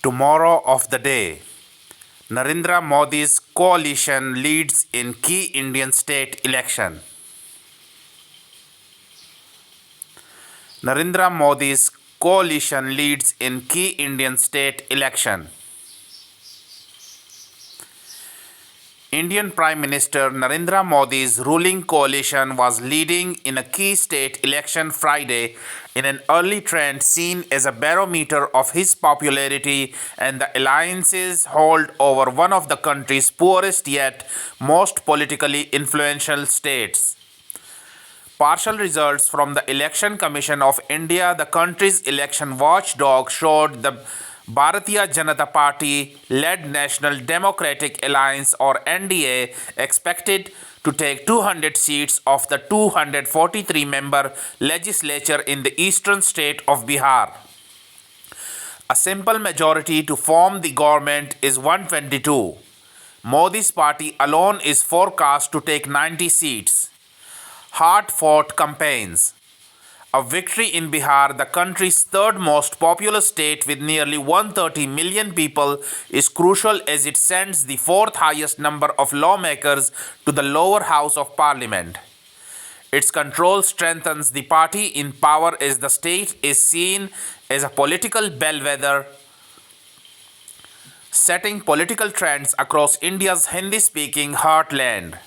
Tomorrow of the day. Narendra Modi's coalition leads in key Indian state election. Narendra Modi's coalition leads in key Indian state election. Indian Prime Minister Narendra Modi's ruling coalition was leading in a key state election Friday in an early trend seen as a barometer of his popularity and the alliance's hold over one of the country's poorest yet most politically influential states. Partial results from the Election Commission of India, the country's election watchdog, showed the Bharatiya Janata Party-led National Democratic Alliance or NDA expected to take 200 seats of the 243-member legislature in the eastern state of Bihar. A simple majority to form the government is 122. Modi's party alone is forecast to take 90 seats. Hard-fought campaigns. A victory in Bihar, the country's third most populous state with nearly 130 million people, is crucial as it sends the fourth highest number of lawmakers to the lower house of parliament. Its control strengthens the party in power as the state is seen as a political bellwether, setting political trends across India's Hindi-speaking heartland.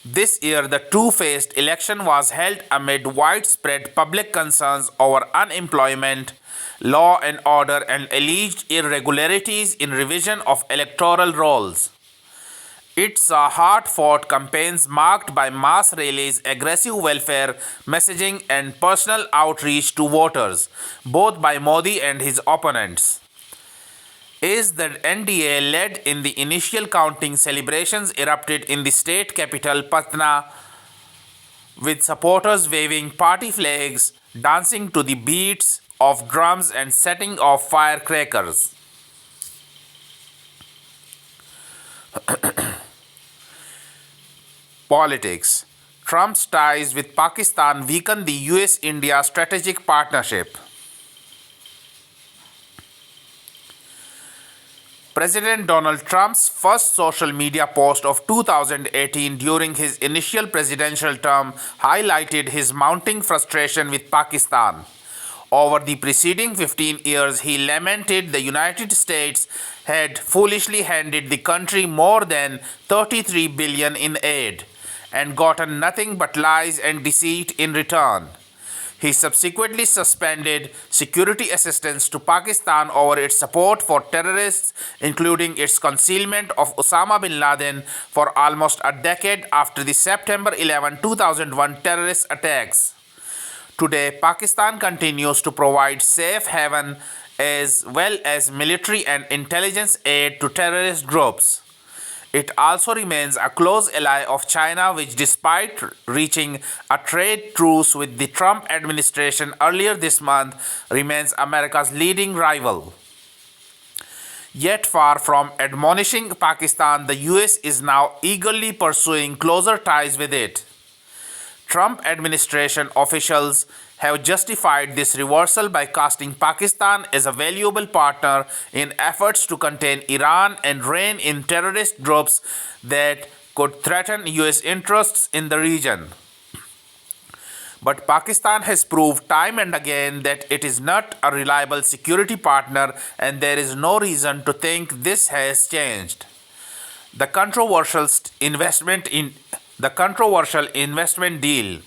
This year, the two-phased election was held amid widespread public concerns over unemployment, law and order, and alleged irregularities in revision of electoral rolls. It saw hard-fought campaigns marked by mass rallies, aggressive welfare messaging, and personal outreach to voters, both by Modi and his opponents. As the NDA led in the initial counting, celebrations erupted in the state capital Patna, with supporters waving party flags, dancing to the beats of drums and setting off firecrackers. Politics. Trump's ties with Pakistan weaken the US-India strategic partnership. President Donald Trump's first social media post of 2018 during his initial presidential term highlighted his mounting frustration with Pakistan. Over the preceding 15 years, he lamented the United States had foolishly handed the country more than $33 billion in aid and gotten nothing but lies and deceit in return. He subsequently suspended security assistance to Pakistan over its support for terrorists, including its concealment of Osama bin Laden for almost a decade after the September 11, 2001 terrorist attacks. Today, Pakistan continues to provide safe haven as well as military and intelligence aid to terrorist groups. It also remains a close ally of China, which, despite reaching a trade truce with the Trump administration earlier this month, remains America's leading rival. Yet far from admonishing Pakistan, the US is now eagerly pursuing closer ties with it. Trump administration officials have justified this reversal by casting Pakistan as a valuable partner in efforts to contain Iran and rein in terrorist groups that could threaten US interests in the region. But Pakistan has proved time and again that it is not a reliable security partner, and there is no reason to think this has changed. The controversial investment deal.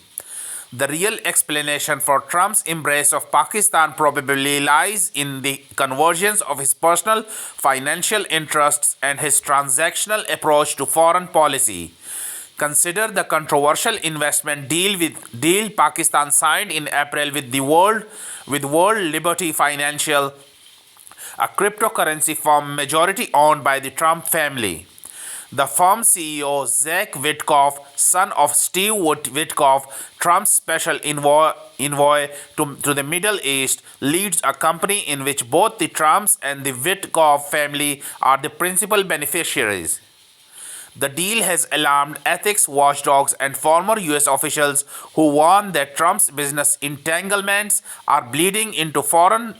The real explanation for Trump's embrace of Pakistan probably lies in the convergence of his personal financial interests and his transactional approach to foreign policy. Consider the controversial investment deal Pakistan signed in April with World Liberty Financial, a cryptocurrency firm majority owned by the Trump family. The firm's CEO, Zach Witkoff, son of Steve Witkoff, Trump's special envoy to the Middle East, leads a company in which both the Trumps and the Witkoff family are the principal beneficiaries. The deal has alarmed ethics watchdogs and former US officials who warn that Trump's business entanglements are bleeding into foreign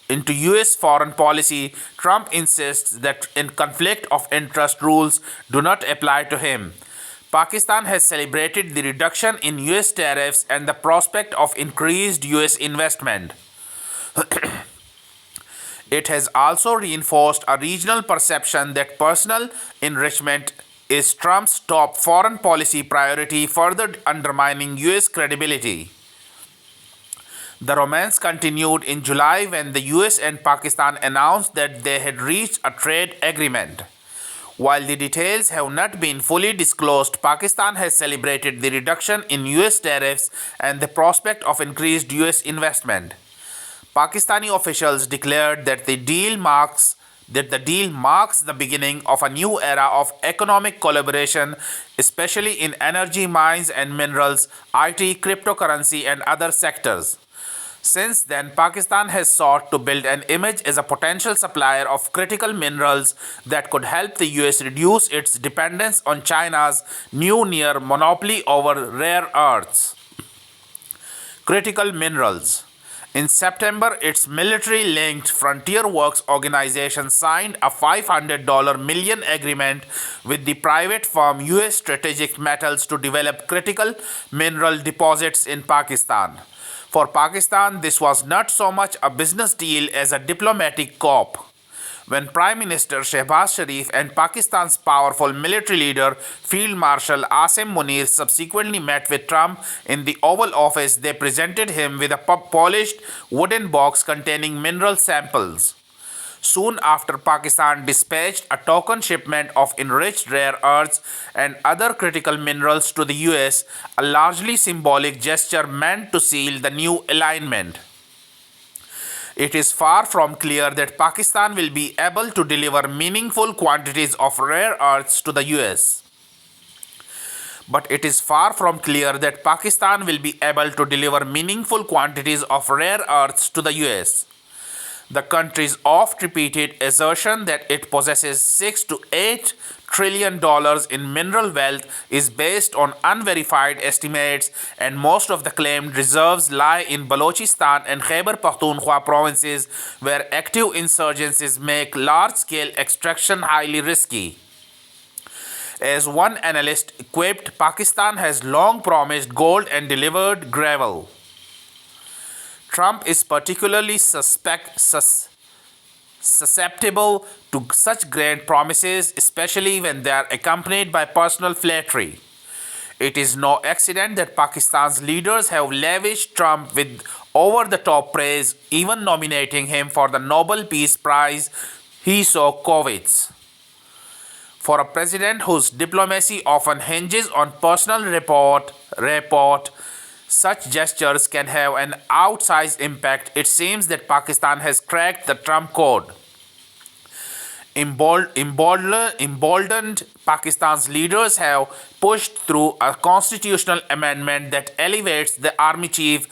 into US foreign policy, Trump insists that in conflict of interest rules do not apply to him. Pakistan has celebrated the reduction in US tariffs and the prospect of increased US investment. It has also reinforced a regional perception that personal enrichment is Trump's top foreign policy priority, further undermining US credibility. The romance continued in July when the US and Pakistan announced that they had reached a trade agreement. While the details have not been fully disclosed, Pakistan has celebrated the reduction in US tariffs and the prospect of increased US investment. Pakistani officials declared that the deal marks the beginning of a new era of economic collaboration, especially in energy, mines and minerals, IT, cryptocurrency, and other sectors. Since then, Pakistan has sought to build an image as a potential supplier of critical minerals that could help the US reduce its dependence on China's new near monopoly over rare earths. Critical minerals. In September, its military-linked Frontier Works organization signed a $500 million agreement with the private firm US Strategic Metals to develop critical mineral deposits in Pakistan. For Pakistan, this was not so much a business deal as a diplomatic coup. When Prime Minister Shehbaz Sharif and Pakistan's powerful military leader Field Marshal Asim Munir subsequently met with Trump in the Oval Office, they presented him with a polished wooden box containing mineral samples. Soon after, Pakistan dispatched a token shipment of enriched rare earths and other critical minerals to the US, a largely symbolic gesture meant to seal the new alignment. It is far from clear that Pakistan will be able to deliver meaningful quantities of rare earths to the US. But it is far from clear that Pakistan will be able to deliver meaningful quantities of rare earths to the US. The country's oft-repeated assertion that it possesses $6 to $8 trillion in mineral wealth is based on unverified estimates, and most of the claimed reserves lie in Balochistan and Khyber Pakhtunkhwa provinces, where active insurgencies make large-scale extraction highly risky. As one analyst quipped, Pakistan has long promised gold and delivered gravel. Trump is particularly susceptible to such grand promises, especially when they are accompanied by personal flattery. It is no accident that Pakistan's leaders have lavished Trump with over-the-top praise, even nominating him for the Nobel Peace Prize he so covets. For a president whose diplomacy often hinges on personal rapport, such gestures can have an outsized impact. It seems that Pakistan has cracked the Trump code. Emboldened, Pakistan's leaders have pushed through a constitutional amendment that elevates the army chief,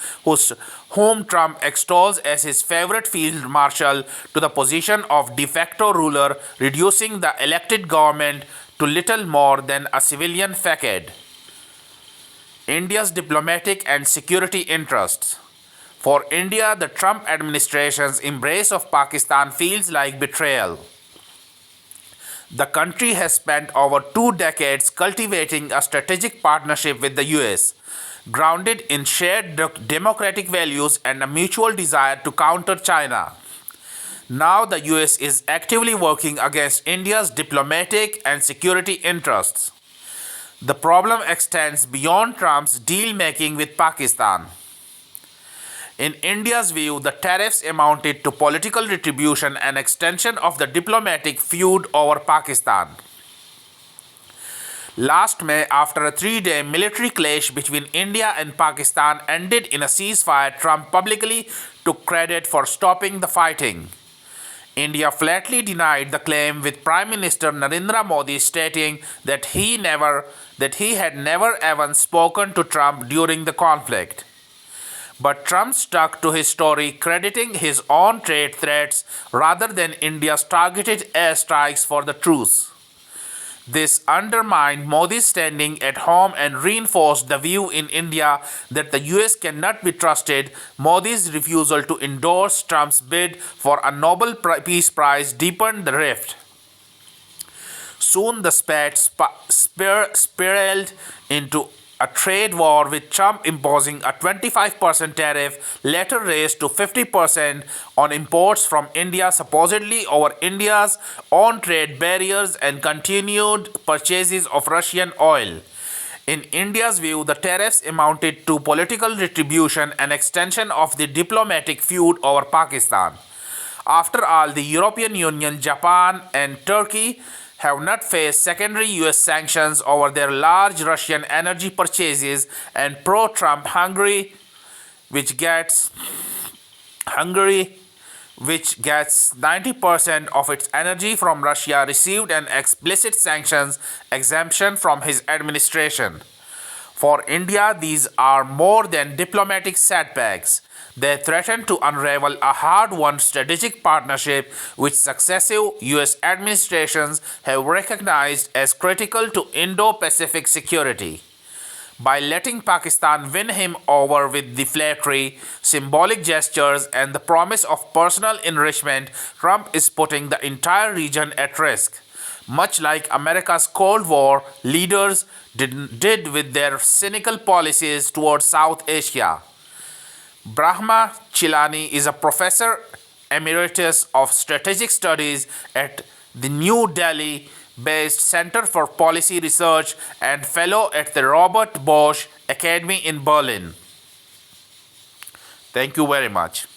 whom Trump extols as his favorite field marshal, to the position of de facto ruler, reducing the elected government to little more than a civilian facade. India's diplomatic and security interests. For India, the Trump administration's embrace of Pakistan feels like betrayal. The country has spent over 2 decades cultivating a strategic partnership with the US, grounded in shared democratic values and a mutual desire to counter China. Now the US is actively working against India's diplomatic and security interests. The problem extends beyond Trump's deal-making with Pakistan. In India's view, the tariffs amounted to political retribution and extension of the diplomatic feud over Pakistan. Last May, after a 3-day military clash between India and Pakistan ended in a ceasefire, Trump publicly took credit for stopping the fighting. India flatly denied the claim, with Prime Minister Narendra Modi stating that he had never even spoken to Trump during the conflict. But Trump stuck to his story, crediting his own trade threats rather than India's targeted airstrikes for the truce. This undermined Modi's standing at home and reinforced the view in India that the US cannot be trusted. Modi's refusal to endorse Trump's bid for a Nobel Peace Prize deepened the rift. Soon the spat spiraled into a trade war with Trump imposing a 25% tariff, later raised to 50% on imports from India, supposedly over India's own trade barriers and continued purchases of Russian oil. In India's view, the tariffs amounted to political retribution and extension of the diplomatic feud over Pakistan. After all, the European Union, Japan, and Turkey have not faced secondary US sanctions over their large Russian energy purchases, and pro-Trump Hungary, which gets 90% of its energy from Russia, received an explicit sanctions exemption from his administration. For India, these are more than diplomatic setbacks. They threaten to unravel a hard-won strategic partnership which successive US administrations have recognized as critical to Indo-Pacific security. By letting Pakistan win him over with the flattery, symbolic gestures, and the promise of personal enrichment, Trump is putting the entire region at risk. Much like America's Cold War leaders did with their cynical policies towards South Asia. Brahma Chilani is a professor emeritus of strategic studies at the New Delhi based Center for Policy Research and fellow at the Robert Bosch Academy in Berlin. Thank you very much.